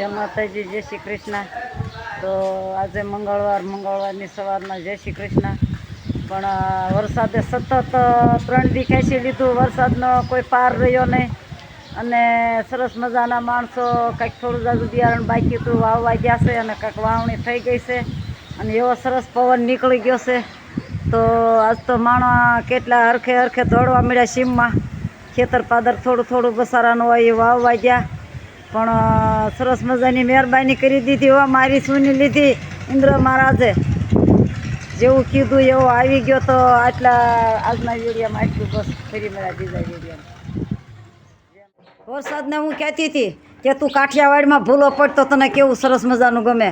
જય માતાજી, જય શ્રી કૃષ્ણ. તો આજે મંગળવારની સવારમાં જય શ્રી કૃષ્ણ. પણ વરસાદે સતત 3 દી ખેંચી લીધું, વરસાદનો કોઈ પાર રહ્યો નહીં. અને સરસ મજાના માણસો કંઈક થોડું જાજુ બિયારણ બાકી હતું વાવવા ગયા છે, અને કંઈક વાવણી થઈ ગઈ છે, અને એવો સરસ પવન નીકળી ગયો છે. તો આજ તો માણસ કેટલા હરખે દોડવા મળ્યા સીમમાં. ખેતર પાદર થોડું બસારાનું હોય એ વાવવા ગયા. પણ સરસ મજાની મહેરબાની કરી દીધી હો મારી સુની લીધી ઇન્દ્ર મહારાજે. જેવું કીધું એવું આવી ગયો. તો આટલા આજના વિડીયોમાં આટલું, બસ ફરી મળ્યા બીજા વિડીયોમાં. વરસાદને હું કહેતી હતી કે તું કાઠિયાવાડમાં ભૂલો પડતો તને કેવું સરસ મજાનું ગમે.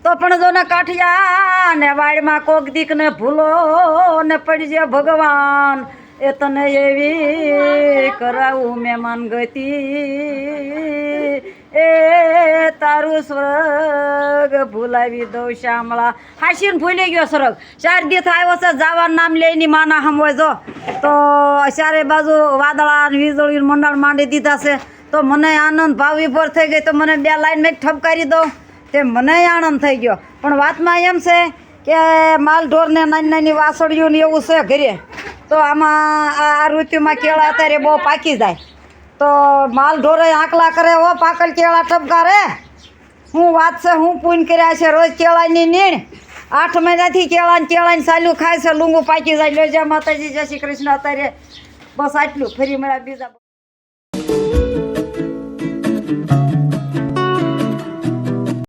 તો પણ જો ને કાઠિયા ને વાડમાં કોક દીકને ભૂલો ને પડજે ભગવાન, એ તને એવી કરાવું મહેમાન ગતિ, એ તારું સ્વર્ગ ભૂલાવી દઉં શામળા. હાસીને ભૂલી ગયો સ્વર્ગ. 4 દી આવ્યો છે, જવાનું નામ લઈને માના હમ હોય જો. તો ચારે બાજુ વાદળા વીજળી મંડળ માંડી દીધા છે. તો મને આનંદ ભાવ વિભોર થઈ ગઈ. તો મને 2 લાઈન મેં ઠપકારી દઉં તે મને આનંદ થઈ ગયો. પણ વાતમાં એમ છે કે માલ ઢોરને નાની વાસળીઓ ને એવું છે ઘરે. તો આમાં આ ઋતુમાં કેળા અત્યારે બહુ પાકી જાય. તો માલ ઢોરે આંકલા કરે, હો પાકલ કેળા ટપકારે. હું વાત છે, હું પૂન કર્યા છે રોજ કેળાની નીણ. 8 મહિનાથી કેળાની સાલું ખાય છે, લૂંગું પાકી જાય. જય માતાજી, જય શ્રી કૃષ્ણ. અત્યારે બસ આટલું, ફરી મળ્યા બીજા.